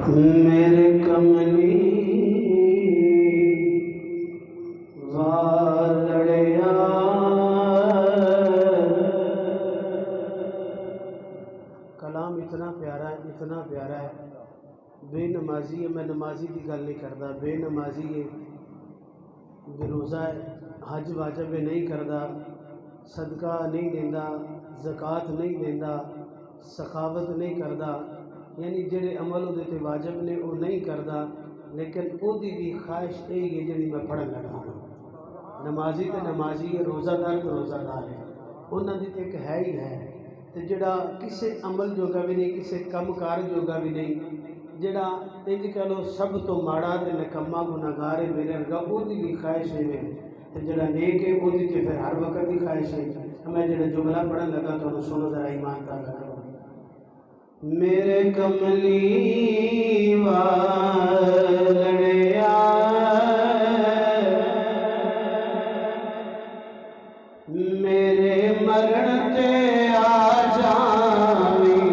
میرے کملی والڑیا کلام اتنا پیارا ہے بے نمازی ہے. میں نمازی کی گل نہیں کرتا. بے نمازی ہے، بے روزہ حج واجب نہیں کرتا، صدقہ نہیں دینا، زکوٰۃ نہیں دینا، سخاوت نہیں کرتا، یعنی جڑے عمل وہ واجب نے وہ نہیں کرتا، لیکن وہ بھی خواہش یہی ہے جی میں پڑھن لگا ہوں. نمازی تو نمازی ہے، روزہ دار تو روزہ دار ہے، انہوں کی تو ایک ہے ہی ہے. تو جڑا کسی عمل جوگا بھی نہیں، کسی کم کار جوگا بھی نہیں، جڑا انج کہہ لو سب تو ماڑا تے نکما گناہگار ہے میرے ورگا، وہ بھی خواہش ہے. تے جڑا نیک ہے وہ تے پھر ہر وقت کی خواہش ہے. میں جڑا جملہ پڑھن لگا تو سنو ذرا ایمان تالا کرو. میرے کملی والڑیا میرے مرن تے آ جاویں.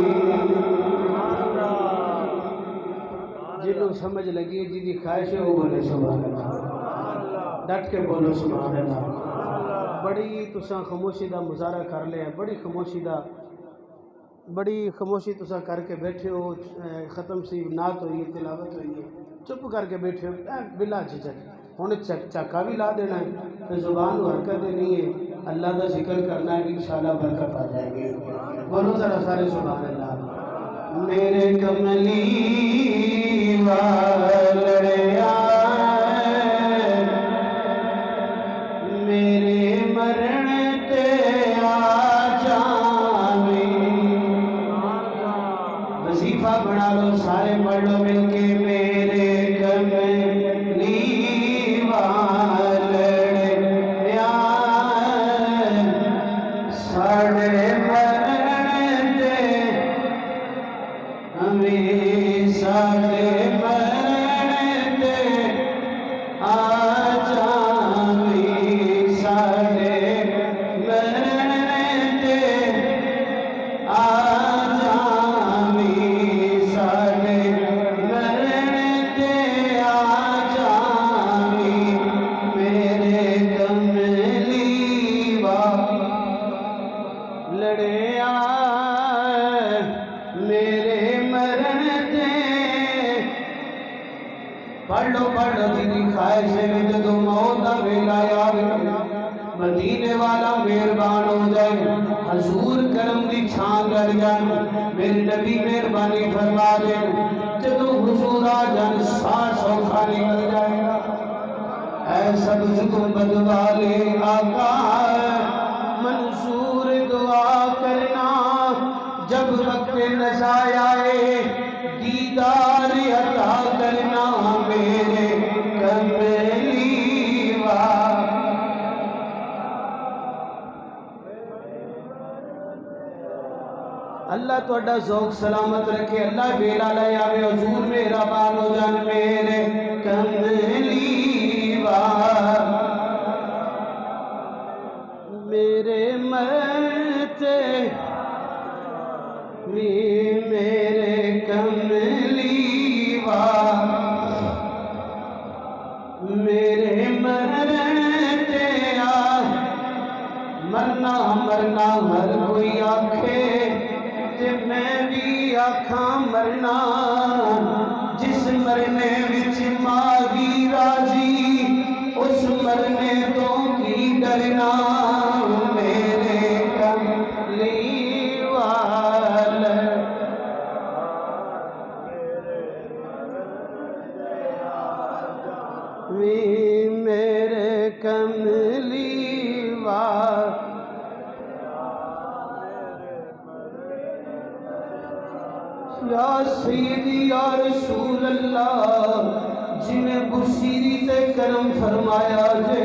جنہوں سمجھ لگی جی دی خواہش ہے وہ بولے سبحان اللہ. ڈٹ کے بولو سبحان اللہ. بڑی تساں خاموشی دا مظاہرہ کر لیا، بڑی خاموشی تساں کر کے بیٹھے ہو. ختم سی نعت ہوئی ہے، تلاوت ہوئی ہے، چپ کر کے بیٹھے ہو بلا جھجک. ہن چاکا بھی لا دینا ہے تو زبان حرکت نہیں ہے، اللہ کا ذکر کرنا ہے، انشاءاللہ برکت آ جائے گی. بولو ذرا سارے سبحان اللہ. میرے کملی والڑیا میرے مرن تے آ جاویں. وظیفہ بنا لو سارے پڑھ لو مل کے. میرے کملی والڑیا ساڑے مرن تے ہمیں ساڑے مرن تے آ جاویں. ساڑے مرن تے آ جاویں. ساڑے مرن تے آ جاویں. میرے کملی والڑیا میرے مرن تے پڑھ لو جی خواہش ہے. جدو موت دا ویلا آوے مدینے والا مہربان ہو جائے، حضور کرم دی چھاں کر جان، میرے نبی مہربانی فرما دے. جدو حضور آ جان ساہ سوکھا نکل جائے گا. اے سبز گنبد والے آقا منظور دعا کرنا، جب وقت نزا آئے دیدار عطا کرنا. میرے کملی اللہ توڑا ذوق سلامت رکھے، اللہ ویلا لے آوے، حضور مہربان ہو جان. میرے کملی میرے مرتے میرے کملی میرے مرتے مرنا ہر کوئی آکھے تے میں بھی آکھاں مرنا. جس مرنے وچ ماہی راضی اس مرنے تو کی ڈرنا. میرے کملی میرے کملی یا سیدی یا رسول اللہ. جنہیں بصیری تے کرم فرمایا جے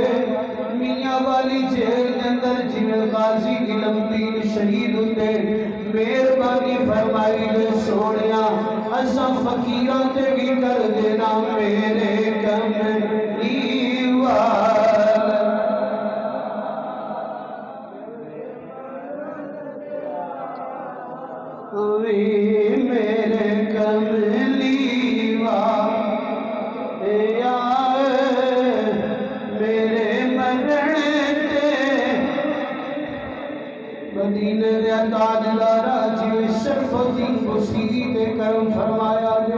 میاں والی جیل کے اندر، جنہیں غازی علم دین شہید ہوتے مہربانی فرمائی دے سونیا اساں فقیراں تے بھی کر دینا. میرے کملی میرے کملی خورشیدی تے کرم فرمایا جے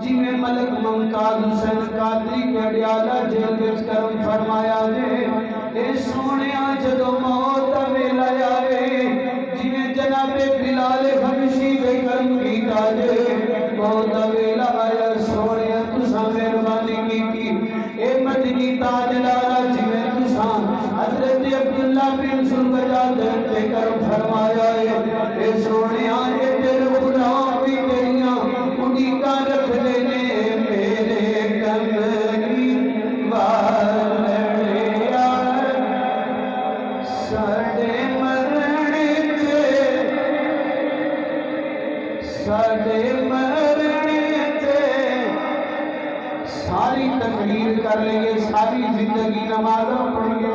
جی میں ملک ممتاز حسین قادری کے اڈیالہ جیل وچ کرم فرمایا جے اے سونیا جدو موت ویلا آوے جی میں جناب بلال حبشی دے کرم کیتا جے موت ویلا آیا سونیا تساں مہربانی کی اے مدنی تاجدارا جی میں تساں حضرت عبداللہ بن سلبجاد تے کرم فرمایا اے سونیا اے دل غلام بھی تیریاں اڈیکا رکھ لینے میرے کمری والڑیا ساڑے مرنے تھے ساری تقریر کر لئے ساری زندگی نمازہ پڑھئے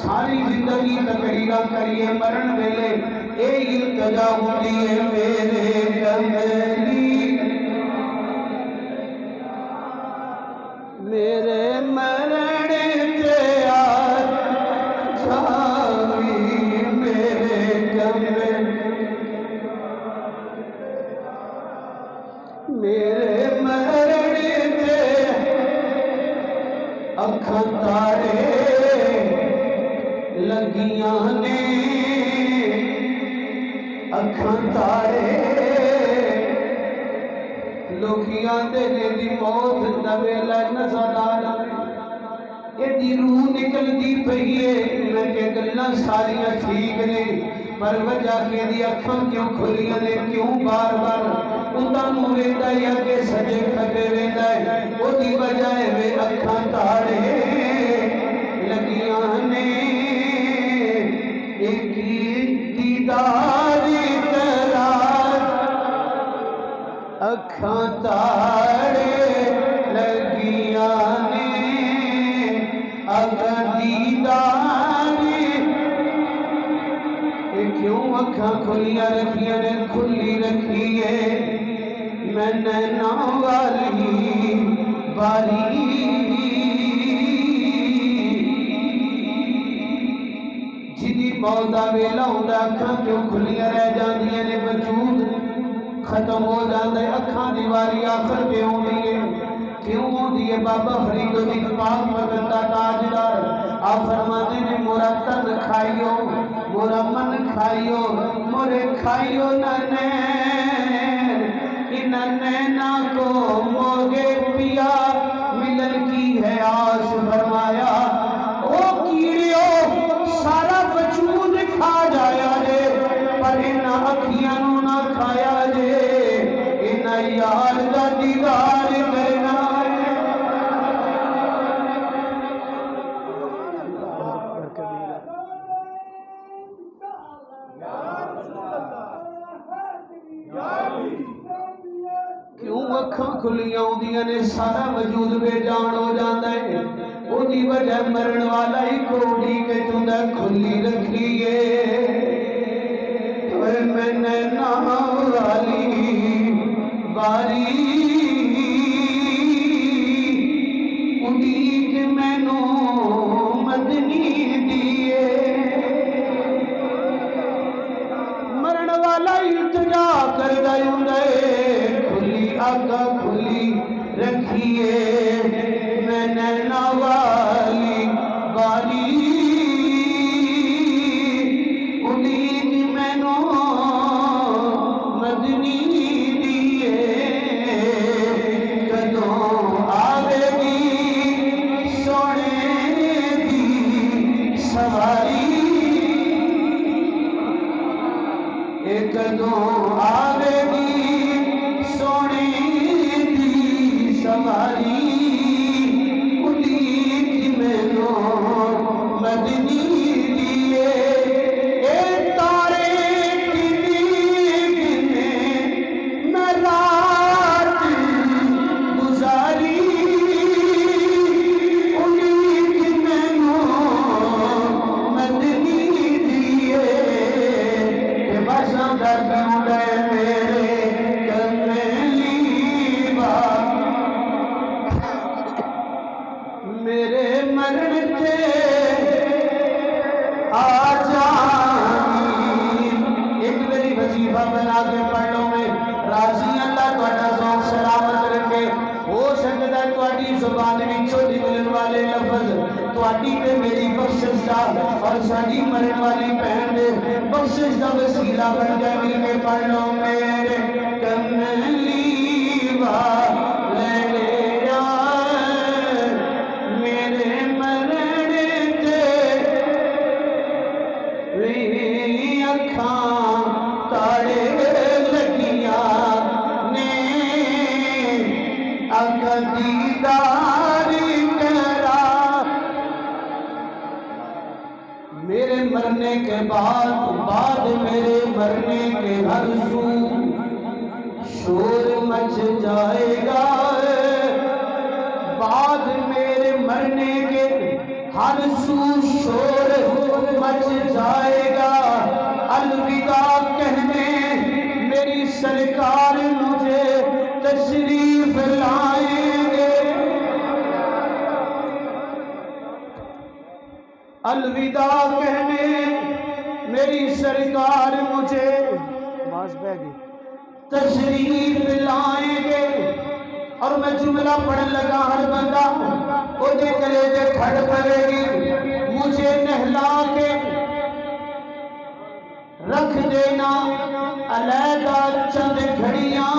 ساری زندگی تقریرہ کریے مرن ویلے اے التجا ہوتی ہے میرے کمری میرے مرنے تے آج جاوی میرے کمرے میرے مرنے تے اکھاں تاڑے لگیاں نے اکھاں تاڑے لوکیاں دے دی موت دا ویلا نزادار ایڈی روح نکل دی پئیے میں کہ گلاں ساریاں ٹھیک نے پر وجہ کے دی اکھاں کیوں کھلیاں نے کیوں بار بار اندہ مویدہ یا کہ سجے کھبے ویدہ ہے وہ دی وجہ ہے وے اکھاں تاڑے لگیاں نے ایک دیداری ترار اکھاں تاڑے لگیاں نے اگر دیداری کیوں اکھاں کھلیاں رکھیاں نے کھلی رکھیے میں نینا والی باری جدی مودا ویلا ہوندہ اکھاں کیوں کھلیاں رہ جاندیاں نے وجود ختم ہو جاندے اکھاں دیواری آخر کیوں دیئے کیوں دیئے بابا فرید و دیکھ پاک مدندہ تاجدار آپ فرمانے نے مورا تن کھائیو مورا من کھائیو مورے کھائیو ننین ان نینا کو موگے پیا ملن کی ہے آس فرمایا او کیڑیو سارا وجود کھا جایا جے پر ان اکھیاں نہ کھایا جے ان یار دا دیدار کرنا کیوں اکھاں کھلیاں ہوندیاں نے سارا وجود بے جان ہو جاتا ہے وہ دی وجہ مرن والا ہی کوڑی کے تندہ کھلی رکھیے میں نینا والی باری اڈیک مینو مدنی دیے مرن والا التجا کر دے کھلی آقا کھلی رکھیے میں نینا والی باری اڈیک مینو مدنی دیے کدوں آوے گی سونے دی سواری ایک کدوں آوے گی سونے دی سواری زبان وچوں نکلن والے لفظ تہاڈی تے میری بخشش دا اور ساڈی مرن والی بہن دے بخشش دا وسیلہ بن جائے. مل کے پڑھ لو میرے کملی والے میرے مرنے تے وی اکھاں تاڑے لگیاں نے اگا دیدار کرا. میرے مرنے کے بعد میرے مرنے کے ہر سو شور مچ جائے گا. بعد میرے مرنے کے ہر سو شور مچ جائے گا. الوداع کہنے میری سرکار مجھے تشریف لائیں گے. الوداع کہنے میری سرکار مجھے تشریف لائیں گے. اور میں جملہ پڑھن لگا ہر بندہ او دے کلیجے کھڑ پڑے گی. مجھے نہلا کے رکھ دینا علیحدہ چند گھڑیاں.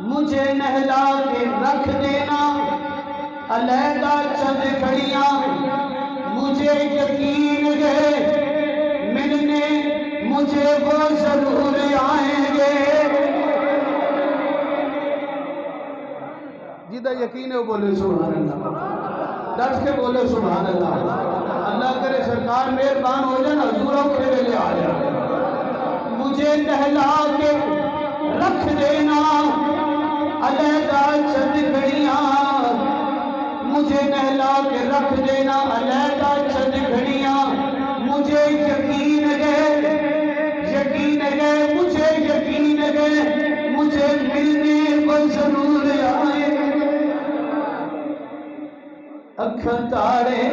مجھے نہلا کے رکھ دینا علیحدہ چند گھڑیاں. مجھے یقین ہے ملنے مجھے وہ ضرور آئیں گے. جدہ یقین ہے وہ بولے سبحان اللہ. ڈٹ کے بولے سبحان اللہ. اللہ کرے سرکار مہربان ہو جائے حضور اوکھے ویلے آ جائے. مجھے نہلا کے رکھ دینا علیحدہ چند گھڑیاں. مجھے نہلا کے رکھ دینا علیحدہ چند گھڑیاں. مجھے یقین ہے مجھے یقین ہے مجھے ملنے کو ضرور آئے. اکھاں تاڑے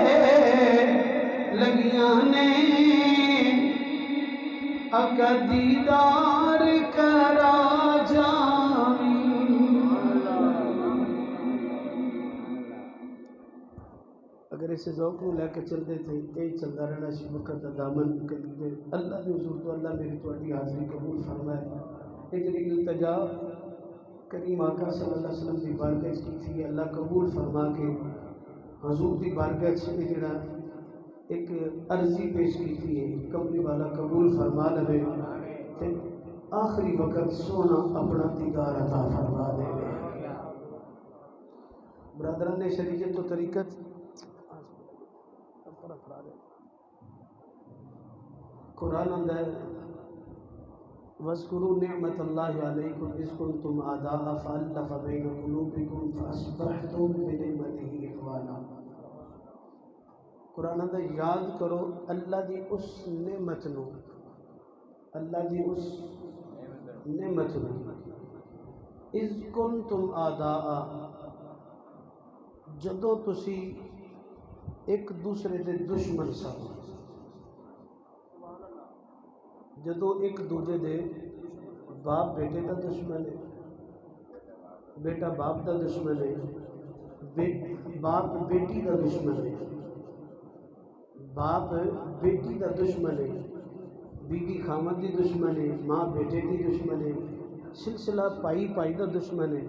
لگیاں نے اگا دیدار کرا جاویں. اگر اسے ذوق کو لے کے چلتے تھے یہی چلتا رہنا سی. وقت دا دامن کلیدے اللہ دے حضور تو اللہ میری تہاڈی حاضری قبول فرمائے. یہ جڑی التجا کریم آقا صلی اللہ علیہ وسلم دی بارگاہ کی تھی اللہ قبول فرما کے حضور دی بارگاہ سے جڑا ایک عرضی پیش کی تھی کملی والا قبول فرما لے تے آخری وقت سونا اپنا دیدار عطا فرما دے. برادران شریعت و طریقت قرآن اندر وَاذْكُرُوا نِعْمَةَ اللَّهِ عَلَيْكُمْ إِذْ كُنْتُمْ أَعْدَاءً فَأَلَّفَ بَيْنَ قُلُوبِكُمْ فَأَصْبَحْتُمْ بِنِعْمَتِهِ إِخْوَانًا. قرآن اندر یاد کرو اللہ دی اس نعمت نو اِذْ كُنْتُمْ أَعْدَاءً جدو تسی ایک دوسرے دے دشمن سا. جدو ایک دوجے دے باپ بیٹے دا دشمن ہے, بیٹا باپ دا دشمن ہے, باپ بیٹی دا دشمن ہے, باپ بیٹی دا دشمن ہے, بیوی خامد دی دشمن ہے, ماں بیٹے دی دشمن ہے, سلسلہ پائی دا دشمن ہے.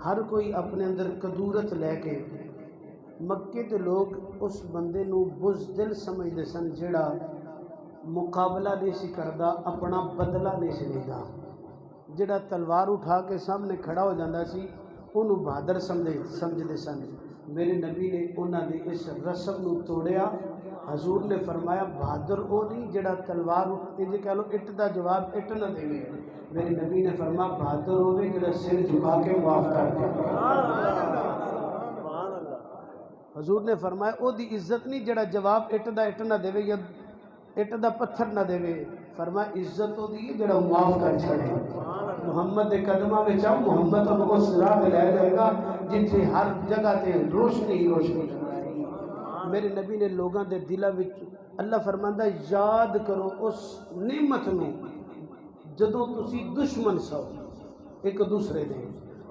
ہر کوئی اپنے اندر قدورت لے کے مکے دے لوگ اس بندے نو بزدل سمجھدے سن جڑا مقابلہ نہیں سی کردا, اپنا بدلہ نہیں سی لیدا. جڑا تلوار اٹھا کے سامنے کھڑا ہو جاندہ سی انہوں بہادر سمجھدے سن. میرے نبی نے انہاں نے اس رسم نو توڑیا. حضور نے فرمایا بہادر او نہیں جڑا تلوار اٹھتے کہہ لو اٹ دا جواب اٹ نہ دے. میرے نبی نے فرمایا بہادر ہوئے جڑا سر جھکا کے معاف کر دے. حضور نے فرمایا او دی عزت نہیں جڑا جواب اٹ دا اٹ نہ دے یا اٹ دا پتھر نہ دے. فرمایا عزت ہو دی جڑا معاف کر چھڑے. محمد دے قدمہ میں چاہو محمد اب اس راہ میں لے جائے گا جتھے ہر جگہ تے روشنی ہی روشنی جائے گی. میرے نبی نے لوگاں دے دلہ وچ اللہ فرماندہ یاد کرو اس نعمت نو جدوں تسی دشمن سو ایک دوسرے دے.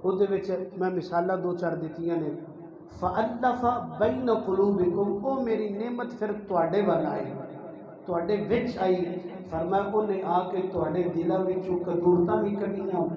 ਉਹਦੇ ਵਿੱਚ ਮੈਂ ਮਿਸਾਲਾਂ ਦੋ ਚਾਰ ਦਿੱਤੀਆਂ ਨੇ। ਫਅਲਫ ਬੈਨ ਕੁਲੂਬਿਕੁਮ, ਉਹ ਮੇਰੀ ਨਿਮਤ ਫਿਰ ਤੁਹਾਡੇ ਵੱਲ ਆਈ, ਤੁਹਾਡੇ ਵਿੱਚ ਆਈ। ਫਰਮਾਇਆ ਉਹਨੇ ਆ ਕੇ ਤੁਹਾਡੇ ਦਿਲਾਂ ਵਿੱਚੋਂ ਕਦੂਰਤਾਂ ਵੀ ਕੱਢੀਆਂ,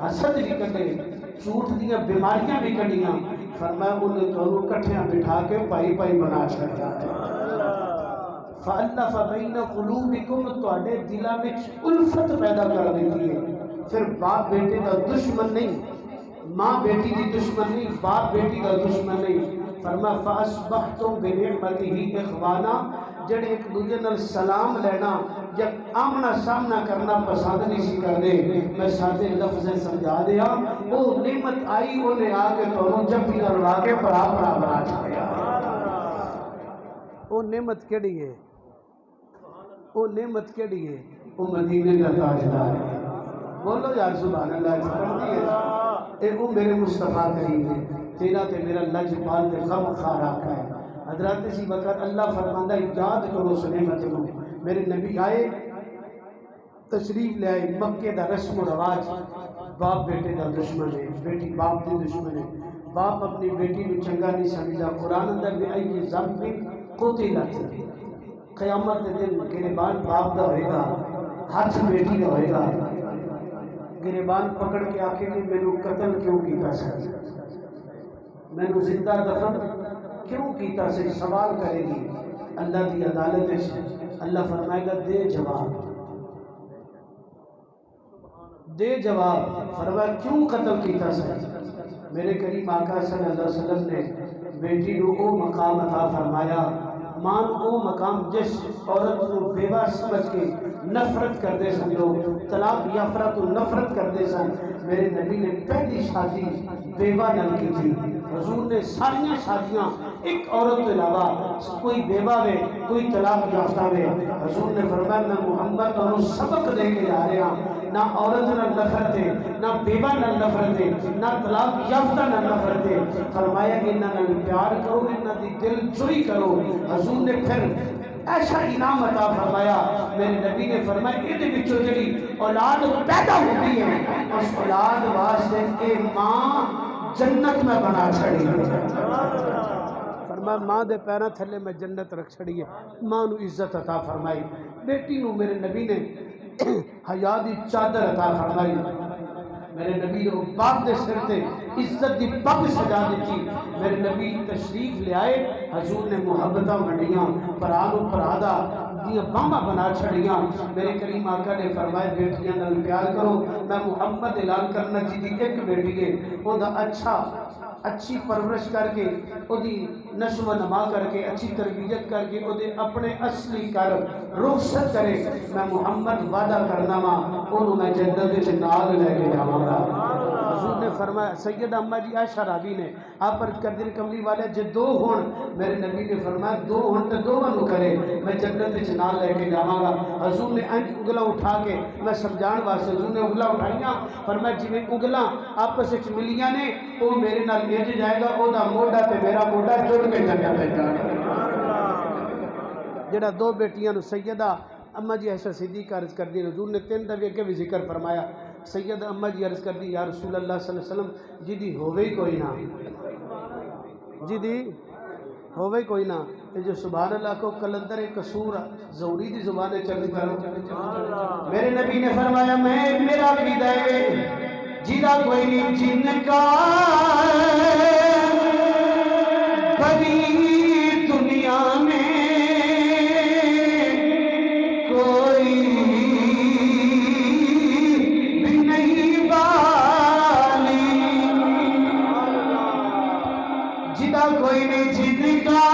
ਹਸਦ ਵੀ ਕੱਢੇ, ਝੂਠ ਦੀਆਂ ਬਿਮਾਰੀਆਂ ਵੀ ਕੱਢੀਆਂ। فرمایا انہیں دونوں کٹھیاں بٹھا کے پائی پائی بنا چھڑیا ہے۔ فَأَلَّفَ بَيْنَ قُلُوبِكُمْ، تواڈے دلاں وچ الفت پیدا کر دیتی ہے۔ پھر باپ بیٹے دا دشمن نہیں، ماں بیٹی دی دشمن نہیں، باپ بیٹی دا دشمن نہیں۔ فرمایا فَأَصْبَحْتُمْ بِنِعْمَتِهِ إِخْوَانًا، جڑے ایک دوجے نال سلام لینا جب آمنا سامنا کرنا پسند نہیں سی کر دے، میں سادے لفظیں سمجھا دیا، وہ نعمت آئی انہیں آگے تو جب بھی نال واقع پرا بنا چھڑیا۔ وہ نعمت کیڑی ہے؟ وہ نعمت کیڑی ہے؟ وہ مدینے کا تاجدار ہے۔ بولو یار سبحان اللہ، پڑھتی ہے اے وہ میرے مصطفیٰ کریم ہے، تیرا تے میرا لج پال تے غم خار آقا ہے۔ حضرات اسی وقت اللہ فرماندہ یاد کرو اس نعمت کو۔ میرے نبی آئے، تشریف لے آئے، مکے دا رسم و رواج، باپ بیٹے دا دشمن ہے، بیٹی باپ دی دشمن ہے، باپ اپنی بیٹی کو چنگا نہیں سمجھا۔ قرآن اندر بھی ای ذنب قتلت، قیامت کے دن گریبان باپ دا ہوئے گا، ہاتھ بیٹی دا ہوئے گا۔ گریبان پکڑ کے آکے نے میں نے قتل کیوں کیتا سے، میں نے زندہ دفن کیوں کیتا سے سوال کرے گی اللہ دی عدالت سے۔ اللہ فرمائے گا دے جواب، دے جواب۔ فرمایا کیوں قتل کیتا سے؟ میرے کریم آقا صلی اللہ علیہ وسلم نے بیٹی کو او مقام عطا فرمایا، ماں او مقام جس عورت کو بیوہ سمجھ کے نفرت کر دے سن، لوگ طلاق یافتہ تو نفرت کر دے سن، میرے نبی نے پہلی شادی بیوہ نل کی تھی۔ حضور نے ساری شادیاں ایک عورت کے علاوہ، کوئی بیوہ ہے کوئی طلاق یافتہ ہے، حضور نے فرمایا میں محمد اور سبق دے کے جا رہا، نہ عورت نہ نفرت ہے، نہ بیوہ نہ نفرت ہے، نہ طلاق یافتہ نہ نفرت ہے۔ فرمایا انہاں نال پیار کرو، انہاں دی دل جوئی کرو۔ حضور نے پھر ایسا انعام عطا فرمایا، میرے نبی نے فرمایا یہ بچوں جڑی اولاد پیدا ہوتی ہے اس اولاد واسطے اے ماں جنت میں بنا چھڑی ہے۔ فرمایا ماں دے پیروں تھلے میں جنت رکھ چھڑی ہے، ماں نو عزت عطا فرمائی۔ بیٹی نو میرے نبی نے حیا دی چادر عطا فرمائی، میرے نبی نے باپ دے سر تے عزت دی پگ سجا دیتی۔ میرے نبی تشریف لے آئے، حضور نے محبتاں منڈیاں، پرانو پرادا دیا باما بنا چھڑیاں۔ میرے کریم آقا نے فرمائے بیٹیاں نال پیار کرو، میں محمد اعلان کرنا جی دی ایک بیٹی ہے، وہ دا اچھی پرورش کر کے، وہ دی نشو و نما کر کے، اچھی تربیت کر کے، وہ دے اپنے اصلی کر رخصت کرے، میں محمد وعدہ کرنا ماں انہوں میں جنت نال لے کے جاؤں گا۔ حضور نے فرمایا سیدہ اماں جی عائشہ راوی نے آپ پر کردر کملی والے جے دو ہون، میرے نبی نے فرمایا دو ہون تے دو منو کرے، میں جنت نال لے کے جاؤں گا۔ حضور نے انگلاں اٹھا کے میں سمجھان واسطے حضور نے انگلاں اٹھائیاں، فرمایا جی میں انگلاں آپس وچ ملیاں نے وہ میرے نال اج جائے گا، او دا موڈا تے میرا موڈا جڑ کے جنت تے جانا۔ جڑا دو بیٹیاں نو سیدہ اماں جی عائشہ صدیقہ عرض کر دی، حضور نے تین دفعے کے بھی ذکر فرمایا۔ سیدہ اماں جی عرض کر دی یا رسول اللہ صلی اللہ علیہ وسلم جی دی ہووے ہی کوئی نہ، جی دی ہووے کوئی نہ، جو سبحان اللہ کو کلندر قصور زوری دی زبانیں چل کرو۔ میرے نبی نے فرمایا میں میرا عقیدہ ہے جیدہ کوئی نہیں جن کا بڑی دنیا میں کوئی نہیں جن کا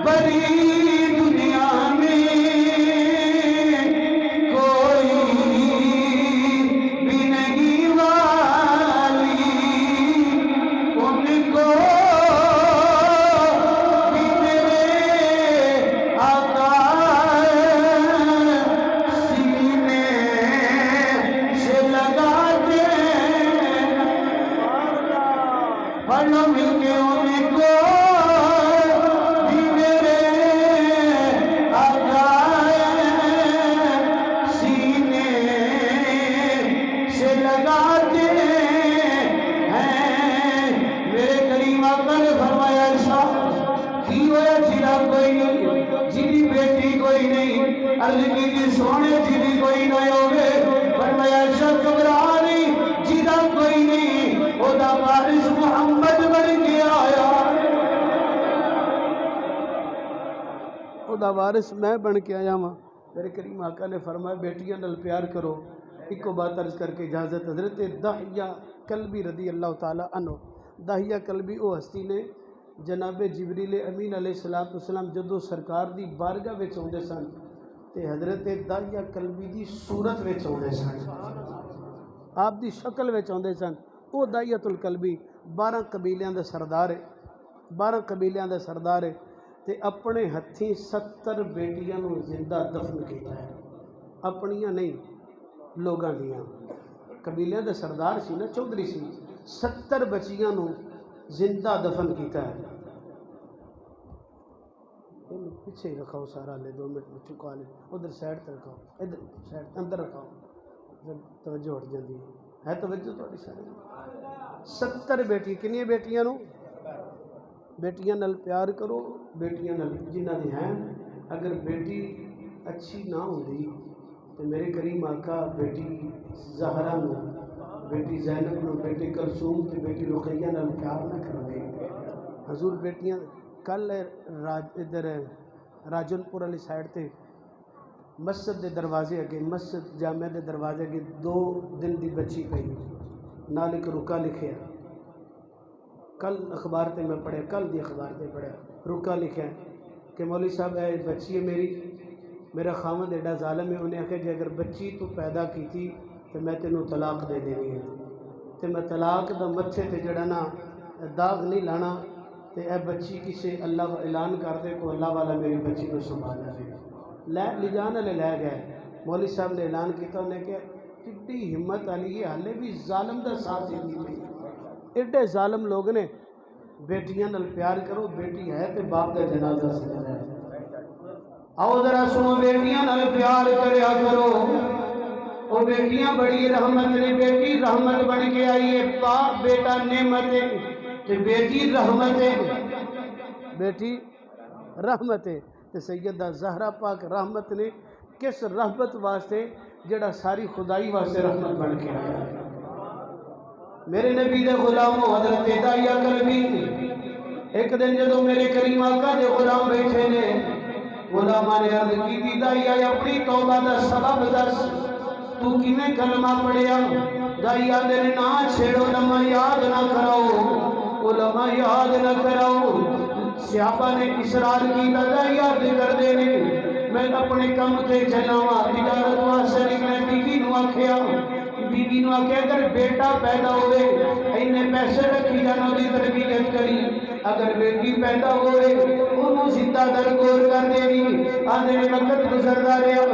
بڑی دنیا میں کوئی بھی نہیں والی، ان کو عرض کی سونے جی کوئی نہ ہوگے، فرمایا شک برانی جیدہ کوئی نہیں، او دا وارث محمد بن کے آیا، او دا وارث میں بن کے آیا ہوں۔ میرے کریم آقا نے فرمایا بیٹیاں نال پیار کرو۔ ایک کو بات عرض کر کے اجازت، حضرت داہیہ کلبی رضی اللہ تعالیٰ عنہ، داہیہ کلبی او ہستی نے جناب جبریل امین علیہ السلام جدو سرکار دی بارگاہ وچ ہوندے سن تے حضرت داہیہ کلبی دی صورت وچ ہوندے سن، آپ دی شکل وچ ہوندے سن۔ او داہیۃ الکلبی 12 قبیلیاں دا سردار ہے، 12 قبیلیاں دا سردار ہے تے اپنے ہتھیں 70 بیٹیاں نو زندہ دفن کیتا ہے، اپنیاں نہیں لوگاں دیاں۔ قبیلیاں دا سردار سی نا، چودھری سی، 70 بچیاں نو زندہ دفن کیتا ہے۔ پیچھے ہی رکھاؤ سارا، لے 2 منٹ میں چکا لے، ادھر سائڈ تے رکھاؤ، ادھر سائڈ اندر رکھاؤ، توجہ ہٹ جاندی ہے توجہ تہاڈی ساری۔ 70 بیٹی، کنیاں بیٹیاں نو؟ بیٹیاں نال پیار کرو، بیٹیاں نال جنہ دی ہیں۔ اگر بیٹی اچھی نہ ہوندی تو میرے کریم آقا بیٹی زہرا نو، بیٹی زینب نو، بیٹی کلثوم تے بیٹی رقیہ نال پیار نہ کردے۔ حضور بیٹیاں کل ادھر راجن پور والی سائڈ تے مسجد دے دروازے اگے، مسجد جامع دے دروازے اگے 2 دن دی بچی پئی، نال ایک رکا لکھیا، کل اخبار تے میں پڑھیا، کل دی اخبار تے پڑھیا، رکا لکھیا کہ مولوی صاحب اے بچی ہے میری، میرا خامد ایڈا ظالم ہے، انہیں آخیا کہ اگر بچی تو پیدا کی تھی تو میں تینوں طلاق دے دینی ہے، تو میں طلاق دا متھے تے جڑا نا داغ نہیں لانا، تو اے بچی کسے اللہ اعلان کر دے کو اللہ والا میری بچی کو سنبھالا دے۔ لے جان والے لے گئے، مولوی صاحب نے اعلان کیا، انہیں کہ کتنی ہمت والی ہے، حالے بھی ظالم دا ساتھ دیتی پئی، ایڈے ظالم لوگ نے۔ بیٹیاں نال پیار کرو، بیٹی ہے تے باپ دا جنازہ سجدا ہے۔ آؤ ذرا سنو، بیٹیاں نال پیار کریا کرو، او بیٹیاں بڑی رحمت نے، بیٹی رحمت بن کے آئی ہے، باپ بیٹا نعمت ہے تے بیٹی رحمت ہے، بیٹی رحمت ہے تے سیدہ زہرا پاک رحمت نے، کس رحمت واسطے؟ جڑا ساری خدائی واسطے رحمت بن کے آیا ہے۔ میرے نبی دے غلاموں، حضرت داہیہ کلبی، ایک دن جدو میرے کریم آقا دے غلام بیٹھے نے، غلاماں نے عرض کی تھی داہیہ اپنی توبہ دا سبب دس، تو کیویں کلمہ پڑھیا؟ داہیہ دے نا چھیڑو، علماء یاد نہ کراؤ، علماء یاد نہ کراؤ۔ صحابہ نے اصرار کی داہیہ ذکر دینے، میں اپنے کم تے جناواں، تجارت واسطے نکلے، بیوی نو آکھیا، بیوی نو آکھیا اگر بیٹا پیدا ہوئے انہیں پیسے رکھی جانو دی تربیت کری، اگر بیٹی پیدا ہوئے انہوں زندہ درگور کر دینی۔ آدھے وقت گزردہ رہا،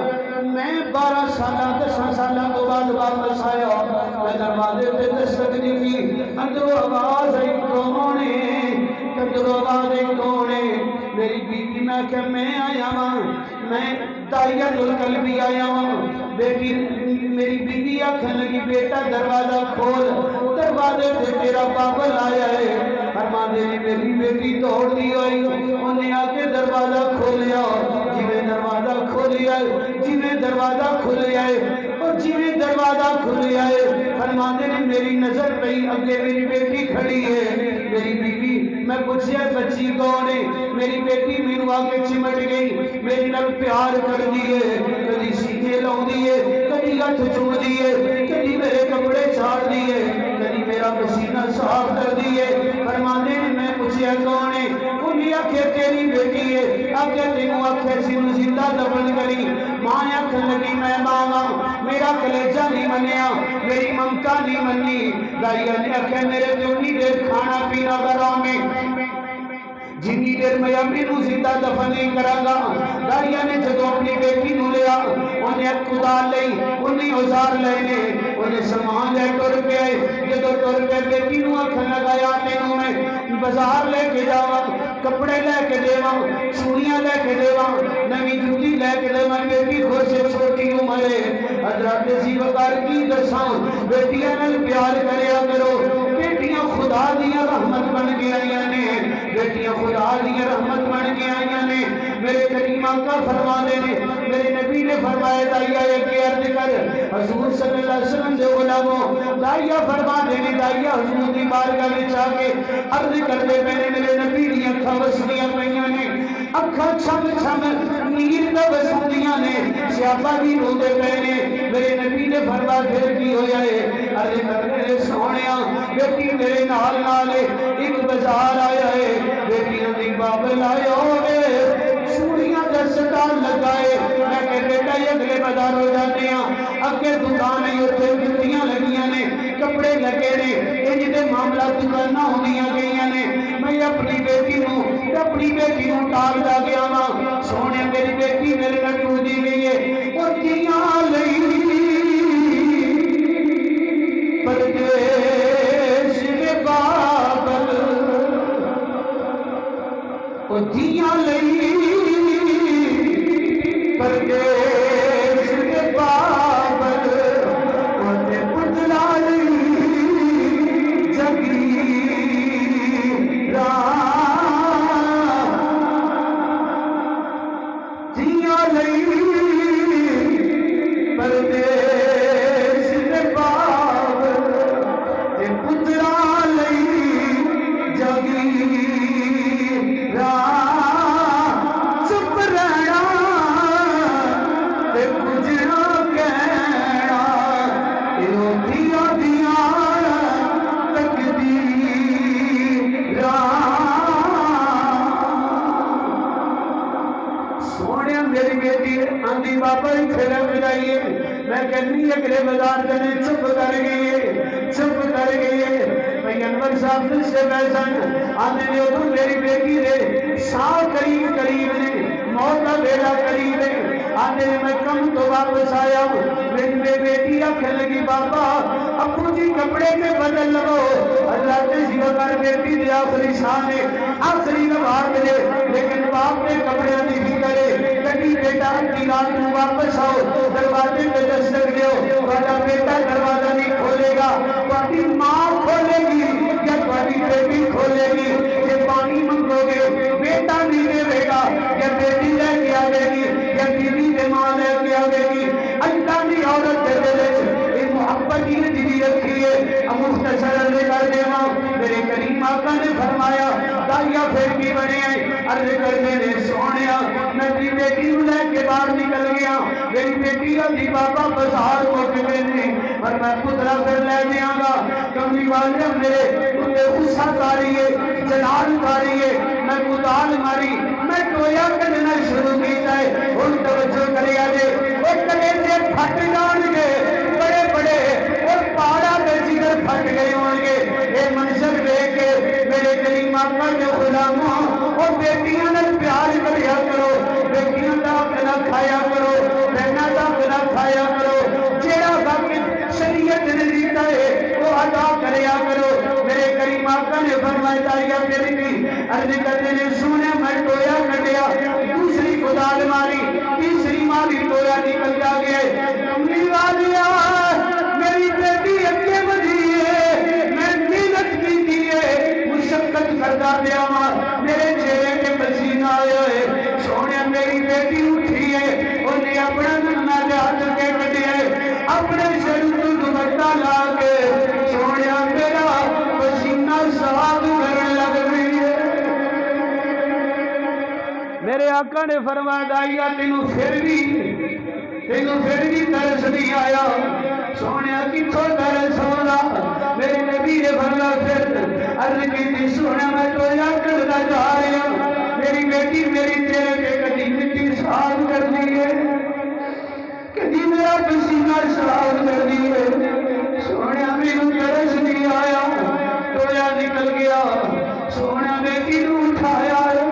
میں 12 سالہ 10 سالہ تو بعد واپس آیا، میں دروازے پہ دستک دی، اندروں آواز آئی کونے، اندروں آواز آئی کونے، میری بیوی میں کہ میں آیا ہوں، میں داہیہ الکلبی آیا ہوں۔ بیٹی میری بیوی آکھنے لگی بیٹا دروازہ کھول، دروازے پہ تیرا بابل آیا ہے۔ فرماندے نے میری بیٹی توڑ دی ہوئی، انہیں آکے دروازہ کھولیا، جویں دروازہ کھولیا ہے، جویں دروازہ کھولیا ہے، اور جویں دروازہ کھولیا ہے، فرماندے نے میری نظر پئی اگے میری بیٹی کھڑی ہے، میری بیوی، میں پوچھیا بچی کون ہے؟ میری بیٹی میرے آگے چمٹ گئی، میری نال پیار کر دیے، کبھی سینے لاؤ دیے، کبھی ہاتھ چوم دیے، کبھی میرے کپڑے چھاڑ دیے، کبھی میرا پسینہ صاف کر دیے۔ فرمانے نے میں پوچھیا کون ہے؟ انہیں آکھے تیری بیٹی ہے، آکھے تینوں آکھے سینو زندہ دفن کری۔ ماں آکھن لگی میں ماں، میرا کلیجہ نہیں منیا، میری ممتا نہیں منی۔ داہیہ نے آکھے میرے تو نہیں دیر کھانا پینا حرام ہے، جنی دیر میں امی نو زندہ دفن نہیں کرا گا۔ داہیہ نے جدو اپنی بیٹی نو لیا، انہیں کدال لئی، انہیں اوزار لینے، انہیں سامان لے ٹر کے آئے، جدو ٹر کے بیٹی نو آکھن لگایا تینوں میں بازار لے کے جاواں، کپڑے لے کے دیواں، چوڑیاں لے کے دیواں، نوی جوتی لے کے دیواں، بیٹی خود سے چھوٹی عمر ہے۔ حضرت سی وقار کی دساں، بیٹیاں نال پیار کریا کرو، بیٹیاں خدا دیا رحمت بن کے آئیاں نے۔ بیٹیاں خدا دی رحمت بن کے آئیاں نے میرے کریم آقا فرما دے نے میرے نبی نے فرمایا دائیا ایک عرض کر حضور صلی اللہ علیہ وسلم دے غلاموں دائیا فرما دے نے دائیا حضور دی بارگاہ وچ آ کے عرض کر دے میرے نبی دی اکھاں وسدیاں پئیاں نے اکھاں چھم چھم نیل دا وسدیاں نے صحابہ بھی روندے پئے نے میرے نبی نے فرمایا پھر کی ہویا ہے عرض کر دے سونیا بیٹی میرے نال نال ایک بازار آیا ہے بیٹیاں دی بابل آیا ہوئے چوڑیاں کا سٹال لگائے میں کہ بیٹا یہ اگلے بازار ہو جاتے ہیں اگے دکان ہے اتنے جتیاں لگیاں نے کپڑے لگے نے یہ جدے معاملات دکاناں ہوندیاں گئیاں نے میں اپنی بیٹی نو ٹال دا گیا وا سونے میری بیٹی میرے نال ٹوٹی گئی ہے اور کیاں لئی پردیس کے بابل او دیاں لئی پردیس کے بابل او تے پتلا لئی جگی دیاں لئی پردیس کے بابل تے پتلا لئی جگی چپ رہنا تے کچھ نہ کہنا دیا دیا تقدیر سونے میری بیٹی آندھی بابا ہی پھر بجائیے میں کہنی اگلے بازار کرنے چپ کر گئی بھئی انور صاحب دل سے بیسن آنے نے ادھر میری بیٹی نے سال قریب نے موت کا بیڑا قریب ہے آنے نے میں کم تو واپس آیا میری بیٹی آکھنے لگی بابا ابو جی کپڑے کے بدل لگو اللہ کے سوا کر بیٹی دے آخری شان ہے آخری نبات دے لیکن باپ کے کپڑے دی فکر ہے کبھی بیٹا کی رات میں واپس آؤ دروازے پہ دستک دیو والا بیٹا دروازہ نہیں کھولے گا تمہاری ماں کھولے گی یا تمہاری بیٹی کھولے گی یہ پانی منگو گے بیٹا نہیں دے گا یا بیٹی لے کے آئے گی یا بیوی دے ماں لے کے آئے گی اللہ کی عورت دے دے یہ محبت ہی جی رکھی ہے مختصر عرض کر دے میرے کریم آقا نے فرمایا دائیا پھر کی بنے عرض کرنے نے سونیا میں اپنی بیٹی لے کے باہر نکل گیا میری بیٹی دی بابا بازار کو کبھی نہیں اور میں پترا پھر لے دیا گا کمی والے میرے تمہیں غصہ کاری ہے جلال کاری ہے میں کدال ماری میں ٹویا کرنا شروع کیتا ہے ان توجہ کرے آجے وہ کلے سے پھٹ جان گے بڑے بڑے اور پاڑا دے جگر پھٹ گئے ہوں گے اے منظر دیکھ کے میرے کریم آقا کے غلاموں اور بیٹیاں نے پیار کریا کرو بیٹیاں دا کلا کھایا کرو بہنا دا کلا کھایا کرو جیڑا وقت شریعت نے دیتا ہے وہ ادا کریا کرو میرے کریم آقا نے فرمایا یا میری بھی عرض کرنے نے سونے میں ٹویا کٹیا دوسری خدال ماری تیسری ماری ٹویا نکل جا گیا کملی والیا میری بیٹی اگے بڑھی ہے میں محنت کی دیئے مشقت کرتا دیا میرے چہرے کے پسینہ آیا ہے سونے میری بیٹی اٹھی ہے انہیں اپنا ننا جہاز کے کٹے ہے اپنے شروع دوبٹہ لا کے سونے میرا پسینہ صاف کرنے لگ رہی ہے میرے آقا نے فرمایا دائیا تینوں پھر بھی ترس نہیں آیا سونے کتھوں ترس ہونا میرے نبی نے فرمایا پھر عرض کی تھی سونے میں تو یا کرتا جا رہا میری بیٹی میری تیرے کے کدی مٹی صاف کر دی ہے کدی میرا پسینہ صاف کر دی ہے سونے میرے ترس نہیں آیا تو یا نکل گیا سونے بیٹی نو اٹھایا ہے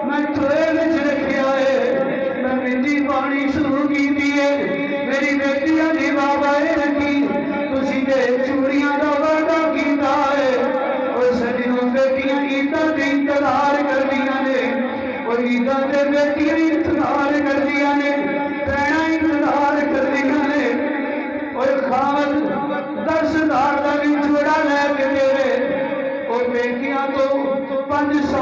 میں تھوڑے وچ رکھیا ہے میں مٹی پانی شروع کی دیئے میری بیٹیاں دی بابا رکھی تسی دے چوڑیاں دا وعدہ کیتا ہے اور سجنوں بیٹیاں عیداں دے انتظار کر دیا نے اور عیداں دے بیٹیاں انتظار کر دیا نے پہنا انتظار کر دیا نے اور خاوند 10,000 دا بھی چوڑا لے کے دے اور بیٹیاں تو 500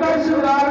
10,000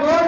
2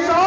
100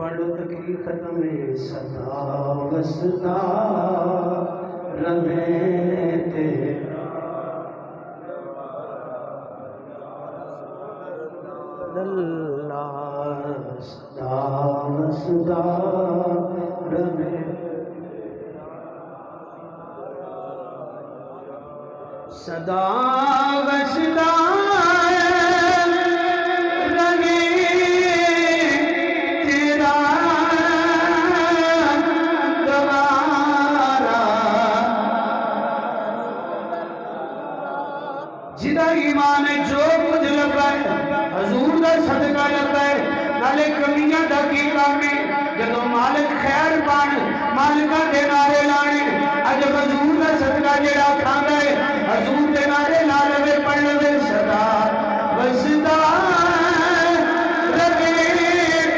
پڑھو تقریر ختم ہے صدا وسدا رہے تیرا اللہ صدا وسدا رہے صدا وسدا جدا ایمان ہے جو کچھ لبا ہے حضور دا صدقہ لبا ہے نالے کمیاں دا کی کامی جدو مالک خیر پان مالکہ دے نارے لانے اج حضور دا صدقہ جڑا کھاندا ہے حضور دے نارے لالوے پڑھ لوے صدا وسدا رہے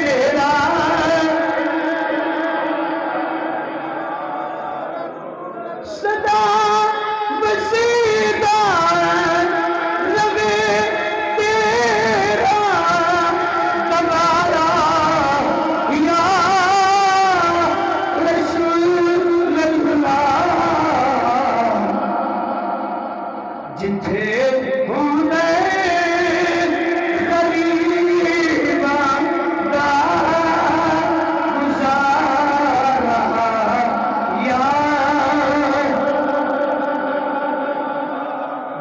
تیرا صدا وسدا جتھے ہوندے غریباں دا گزارا یا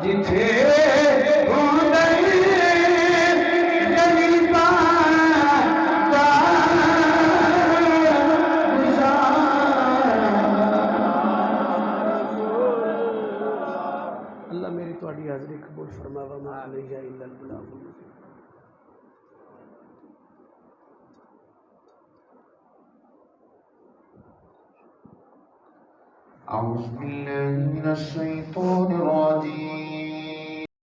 جتھے ہوندے غریباں دا اللہ میری تواڈی حاضری قبول فرماوا ما علیہ الا البلاغ المبین أعوذ بالله من الشيطان الرجيم